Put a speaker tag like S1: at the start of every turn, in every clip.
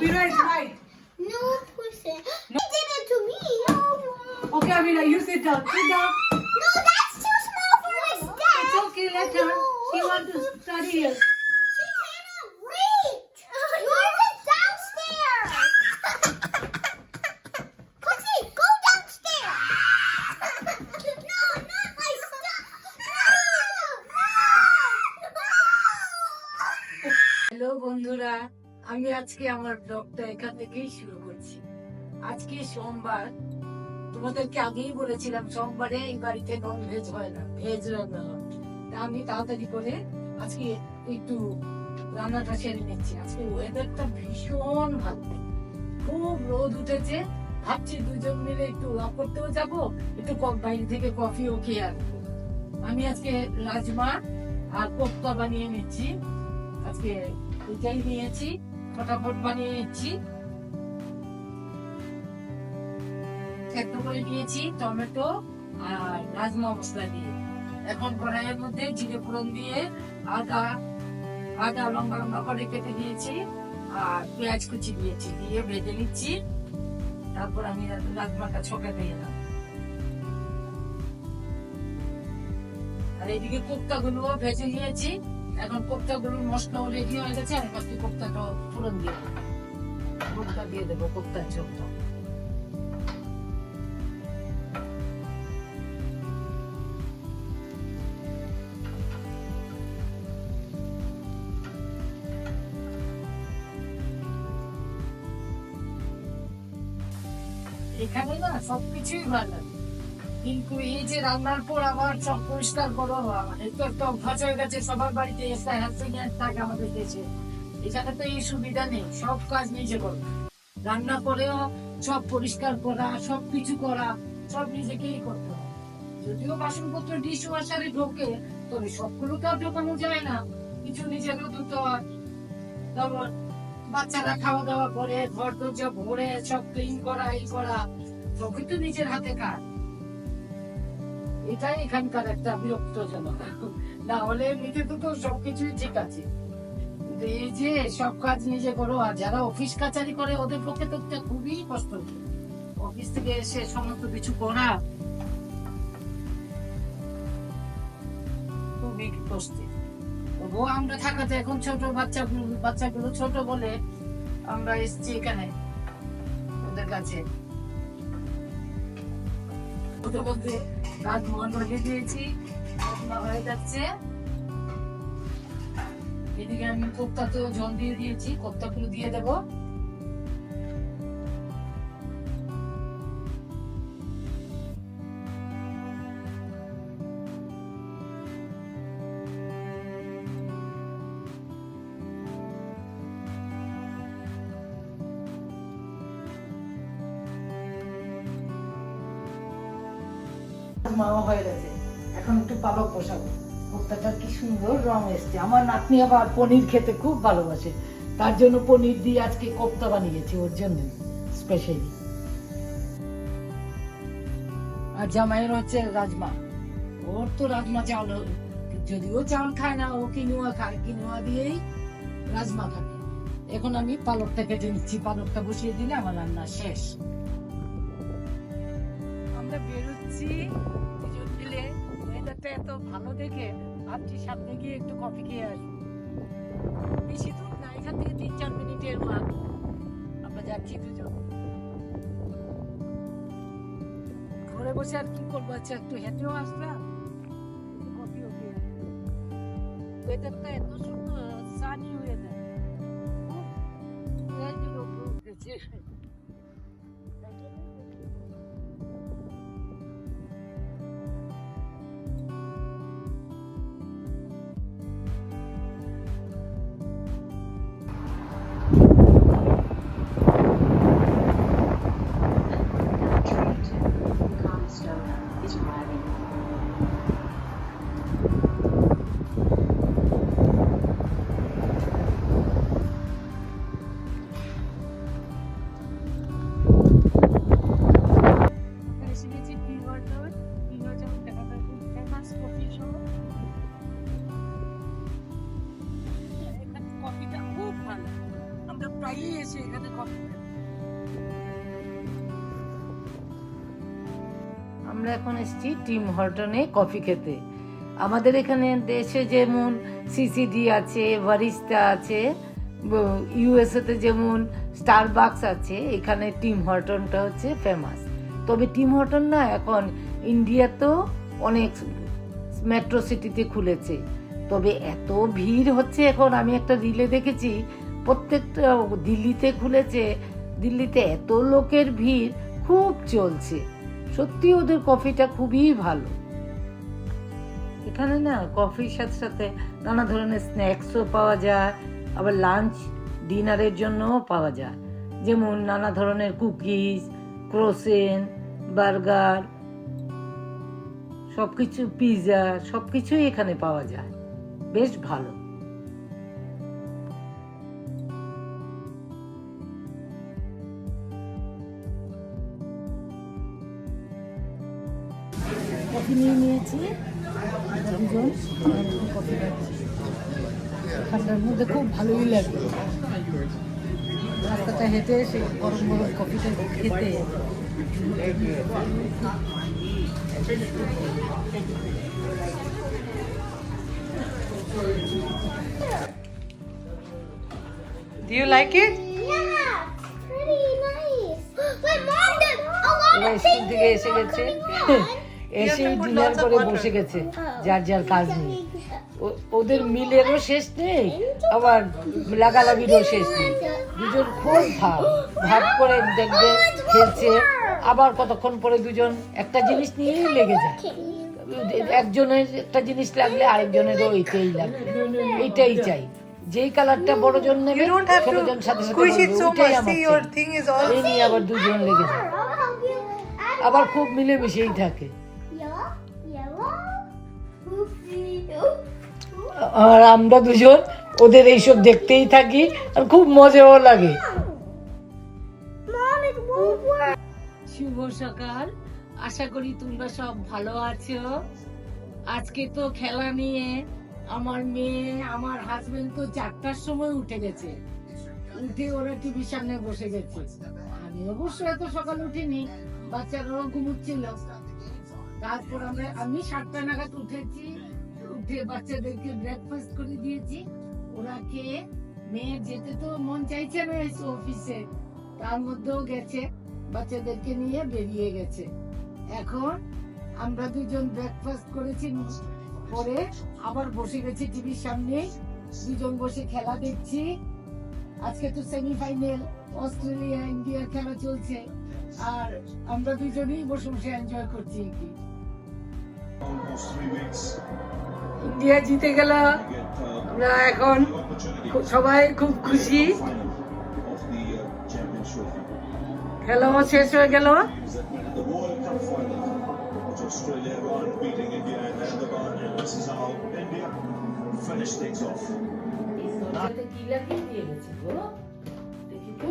S1: Pira is right.
S2: No pussy. No. He did it to me. No.
S1: Okay, Amira, you sit down. Sit down.
S2: No, that's too small for my step.
S1: It's okay, let her. She wants to study here.
S2: She cannot reach. Yours is downstairs. Pussy, go downstairs. No, not my stuff. No.
S1: Hello বন্ধুরা, আমি আজকে আমার ব্লগটা এখান থেকেই শুরু করছি। আজকে সোমবার, তোমাদেরকে আগেই বলেছিলাম সোমবারে এই বাড়িতে নন ভেজ হয় না, ভেজ রান্না হয়। তা আমি তাড়াতাড়ি করে আজকে একটু রান্নাটা সেরে নিচ্ছি। আজকে ওয়েদারটা ভীষণ ভালো, খুব রোদ উঠেছে। ভাবছি দুজন মিলে একটু ওয়াক করতেও যাবো, একটু বাইরে থেকে কফিও খেয়ে আসবো। আমি আজকে রাজমা আর কোপ্তা বানিয়ে নিচ্ছি। আজকে এটাই নিয়েছি, ফটাফট বানিয়ে নিচ্ছি। সেদ্ধ করে নিয়েছি টমেটো আর রাজমা মশলা দিয়ে। এখন কড়াইয়ের মধ্যে জিরে ফোড়ন দিয়ে আদা লম্বা লম্বা করে কেটে দিয়েছি আর পেঁয়াজ কুচি দিয়েছি, দিয়ে ভেজে নিচ্ছি। তারপর আমি রাজমাটা ছকে দিয়ে দিলাম। আর এইদিকে কোপ্তা গুলো ভেজে নিয়েছি। এখন কোপ্তা গুলোর মশলাও রেডি হয়ে গেছে। আমি বাকি কোপ্তাটা ফোড়ন দিয়ে দেবো, কোপ্তা দিয়ে দেবো, কোপ্তার ঝোলটা। এখানে না সবকিছুই ভালো লাগে, কিন্তু এই যে রান্নার পর আবার সব পরিষ্কার করো, একটু একটা অভ্যাস হয়ে গেছে। সবার বাড়িতে থাকে আমাদের দেশে, এখানে তো এই সুবিধা নেই। সব কাজ নিজে করো, রান্না করেও সব পরিষ্কার করা, সবকিছু করা, সব নিজেকেই করতে হয়। যদিও বাসনপত্র ডিশ ওয়াশারে ঢোকে, তবে সবগুলো তো আর ঢোকানো যায় না, কিছু নিজেরও ধুতে হয়। তারপর বাচ্চারা খাওয়া দাওয়া করে, ঘর দরজা ভরে সব ক্লিন করা, এই করা, সবই তো নিজের হাতে কাজ। এটাই এখানকার একটা বিরক্তজনক। না হলে এমনিতে তো সবকিছুই ঠিক আছে, কিন্তু এই যে সব কাজ নিজে করো। আর যারা অফিস কাচারি করে ওদের পক্ষে তো একটা খুবই কষ্ট, অফিস থেকে এসে সমস্ত কিছু করা খুবই কষ্টের। তবুও আমরা থাকাতে এখন ছোট বাচ্চাগুলো ছোট বলে আমরা এসছি এখানে ওদের কাছে। ওদের মধ্যে রাজমোহন ভেজে দিয়েছি, রাজমা হয়ে যাচ্ছে। এদিকে আমি কোপ্তাতেও জল দিয়ে দিয়েছি, কোপ্তাগুলো দিয়ে দেবো। মাও হয়ে গেছে, এখন একটু পালক বসাবো। কোপ্তাটা কি সুন্দর রং এসছে। আমার নাতনি আবার পনির খেতে খুব ভালোবাসে, তার জন্য পনির দিয়ে আজকে কোপ্তা বানিয়েছি ওর জন্য স্পেশালি। আর জামাইয়ের হচ্ছে রাজমা, ওর তো রাজমা চাউল, যদিও চাউল খায় না, ও কিনুয়া খায়, কিনুয়া দিয়েই রাজমা খাবে। এখন আমি পালকটা কেটে নিচ্ছি, পালকটা বসিয়ে দিলে আমার রান্না শেষ। আমরা বেরোচ্ছি দুজন মিলে, ওয়েদারটা এত ভালো দেখে ভাবছি সামনে গিয়ে একটু কফি খেয়ে আসবো। বেশি দূর না, এখান থেকে 3-4 মিনিটের ওয়াক। আমরা যাচ্ছি দুজন, ঘরে বসে আর কি করবো, আচ্ছা একটু হেঁটেও আসলাম, কফিও খেয়ে। ওয়েদারটা এত সুন্দর, সানি ওয়েদার, খুব উঠেছে। প্রায়ই এসে এখানে কফি খাই। আমরা এখন এসেছি টিম হর্টনে কফি খেতে। আমাদের এখানে দেশে যেমন সিসিডি আছে, বারিস্তা আছে, ইউএসএ তে যেমন স্টারবাকস আছে, এখানে টিম হর্টনটা হচ্ছে ফেমাস। তবে টিম হর্টন না এখন ইন্ডিয়াতেও অনেক মেট্রো সিটিতে খুলেছে। তবে এত ভিড় হচ্ছে এখন, আমি একটা রিলে দেখেছি প্রত্যেকটা, দিল্লিতে খুলেছে, দিল্লিতে এত লোকের ভিড় খুব চলছে। সত্যি ওদের কফিটা খুবই ভালো। এখানে না কফির সাথে সাথে নানা ধরনের স্ন্যাক্সও পাওয়া যায়, আবার লাঞ্চ ডিনারের জন্যও পাওয়া যায়। যেমন নানা ধরনের কুকিজ, ক্রোসেন, বার্গার, সবকিছু, পিৎজা, সবকিছুই এখানে পাওয়া যায়। বেশ ভালো। কফি নিয়ে নিয়েছি দুজন, কফি খাচ্ছি। ঠান্ডার মধ্যে খুব ভালোই লাগে রাস্তাটা হেঁটে এসে গরম গরম কফিটা খেতে।
S3: Do you like it?
S2: Yeah, pretty nice. Wait, Mom, there's a lot
S1: ওরা
S2: of
S1: স্কুল
S2: things
S1: থেকে এসে গেছে, এসে
S3: put
S1: ডিনার
S3: lots of
S1: করে
S3: water.
S1: বসে গেছে, যার যার কাজ নেই। ওদের মিলেরও শেষ নেই, আবার লাগালাগিরও শেষ নেই। দুজন খুব ভাব করে দেখবে খেলছে, আবার কতক্ষণ পরে দুজন একটা জিনিস নিয়েই লেগে যায়। একজনের একটা জিনিস লাগলে আরেকজনেরও এইটাই লাগবে, এইটাই চাই। যেই কালারটা বড়জন নেবে
S3: You don't have
S1: ছোটজন
S3: to
S1: সাথে সাথে
S3: squish
S1: বলবে,
S3: it so
S1: ওইটাই
S3: much.
S1: আমার
S3: See, your
S1: চাই।
S3: thing is all.
S1: এই নিয়ে আবার দুজন লেগে যায়,
S2: I'll help you.
S1: আবার খুব মিলেমিশেই থাকে।
S2: Yellow, yellow, poofy,
S1: আর আমরা দুজন ওদের এইসব দেখতেই থাকি, আর খুব মজাও লাগে।
S2: Mom, it won't work.
S1: শুভ সকাল, আশা করি তোমরা সব ভালো আছো। আজকে তো খেলা নিয়ে আমার মেয়ে, আমার হাজবেন্ড তো 4টার সময় উঠে গেছে, উঠে ওরা টিভির সামনে বসে গেছে। আমি অবশ্য এত সকাল উঠিনি, বাচ্চারাও ঘুমুচ্ছিল। তারপর আমি 7টা নাগাদ উঠেছি, উঠে বাচ্চাদেরকে ব্রেকফাস্ট করে দিয়েছি। ওরা খেয়ে, মেয়ের যেতে তো মন চাইছে না অফিসে, তার মধ্যেও গেছে, বাচ্চাদেরকে নিয়ে বেরিয়ে গেছে। এখন আমরা দুজন ব্রেকফাস্ট করেছি, পরে আবার বসে গেছি টিভির সামনে, দুজন বসে খেলা দেখছি। আজকে তো সেমিফাইনাল, অস্ট্রেলিয়া ইন্ডিয়ার খেলা চলছে, আর আমরা দুজনেই বসে বসে এনজয় করছি। কি ইন্ডিয়া জিতে গেল, আমরা এখন সবাই খুব খুশি। খেলাও শেষ হয়ে গেল।
S4: Australia are beating India and Hyderabad, and this is how India finish things off.
S1: কি লাগিয়ে দিয়ে গেছে গো, দেখি তো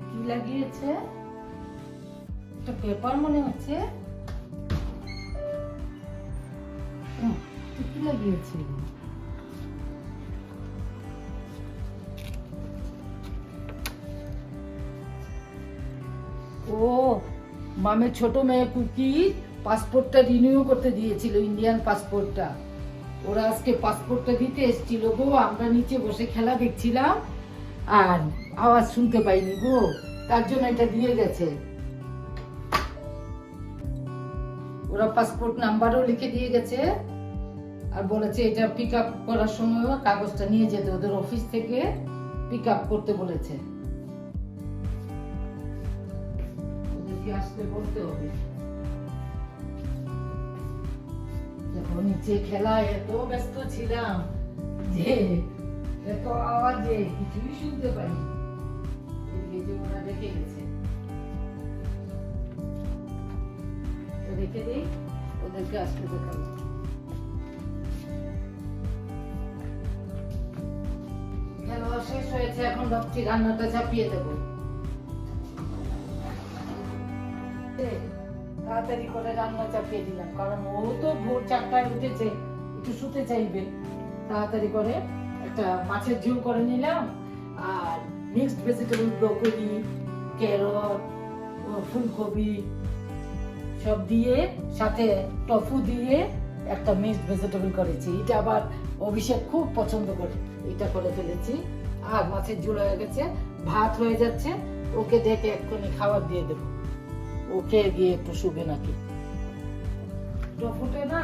S1: কি লাগিয়েছে। একটা পেপার মনে হচ্ছে। কি লাগিয়েছে? ও, মামের ছোট মেয়ে কুকি পাসপোর্টটা রিনিউ করতে দিয়েছিল, ইন্ডিয়ান পাসপোর্টটা। ওরা আজকে পাসপোর্টটা দিতে এসেছিল গো, আমরা নিচে বসে খেলা দেখছিলাম আর আওয়াজ শুনতে পাইনি গো, তার জন্য এটা দিয়ে গেছে। ওরা পাসপোর্ট নাম্বারও লিখে দিয়ে গেছে, আর বলেছে এটা পিক আপ করার সময় কাগজটা নিয়ে যেতে, ওদের অফিস থেকে পিক আপ করতে বলেছে। ওদেরকে আসতে বলতে হবে। দেখো নিচে খেলায় এত ব্যস্ত ছিলাম যে এত আওয়াজে কিছুই শুনতে পাইনি। এদিকে যে ওরা রেখে গেছে, রেখে দিই, ওদেরকে আসতে দেখাবো। খেলা শেষ হয়েছে, এখন ভাবছি রান্নাটা চাপিয়ে দেবো। তাড়াতাড়ি করে রান্না চাপিয়ে দিলাম, কারণ ও তো ভোর 4টায় উঠেছে, একটু শুতে চাইবে। তাড়াতাড়ি করে একটা একটা মাছের ঝোল করে নিলাম, আর মিক্সড ভেজিটেবল, ব্রোকলি, ক্যারট, ফুলকপি সব দিয়ে সাথে টফু দিয়ে একটা মিক্সড ভেজিটেবল করেছি। এটা আবার অভিষেক খুব পছন্দ করে, এটা করে ফেলেছি। আর মাছের ঝোল হয়ে গেছে, ভাত হয়ে যাচ্ছে, ওকে ডেকে এক্ষুনি খাবার দিয়ে দেবো, ওকে গিয়ে একটু শুবে নাকি। টফুটা না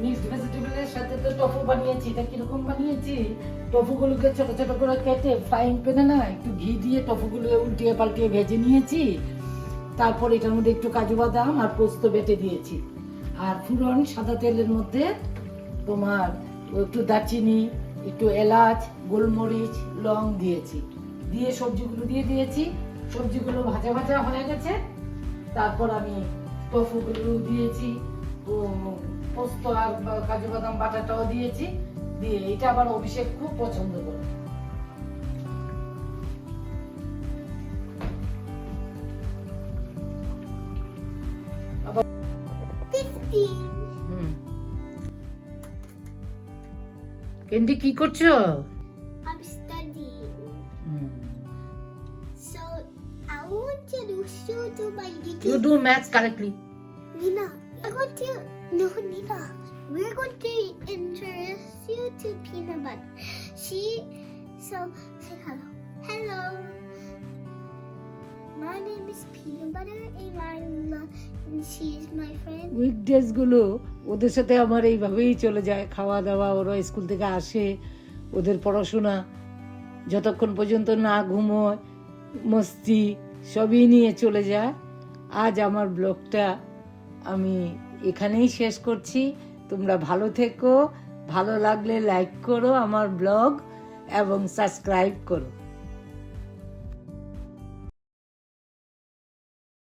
S1: মিক্সড ভেজিটেবলের সাথে তো টফু বানিয়েছি। এটা কিরকম বানিয়েছি, টফুগুলোকে ছোট ছোট করে কেটে ফ্রাইং প্যানে না একটু ঘি দিয়ে টফুগুলো উল্টিয়ে পাল্টিয়ে ভেজে নিয়েছি। তারপর এটার মধ্যে একটু কাজু বাদাম আর পোস্ত বেটে দিয়েছি। আর ফুরন সাদা তেলের মধ্যে তোমার একটু দারচিনি, একটু এলাচ, গোলমরিচ, লং দিয়েছি, দিয়ে সবজিগুলো দিয়ে দিয়েছি। সবজিগুলো ভাজা ভাজা হয়ে গেছে। তারপর আমি টফুগুলো দিয়েছি, পোস্ত আর কাজু বাদাম বাটাটাও দিয়েছি, দিয়ে এটা আবার অভিষেক খুব পছন্দ করে। কেন্ডি কি করছো?
S2: I'm studying. So I want you to show to my little.
S1: You do maths correctly.
S2: Nina, we're going to. No, Nina. We're going to introduce you to Peanut Butter. So say hello. Hello. My name is Peanut Butter and she is my friend.
S1: Weekdays গুলো ওদের সাথে আমার এইভাবেই চলে যায়, খাওয়া দাওয়া, ওরা স্কুল থেকে আসে, ওদের পড়াশোনা, যতক্ষণ পর্যন্ত না ঘুমোয় মস্তি সবই নিয়ে চলে যায়। আজ আমার ব্লগটা আমি এখানেই শেষ করছি। তোমরা ভালো থেকো, ভালো লাগলে লাইক করো আমার ব্লগ এবং সাবস্ক্রাইব করো।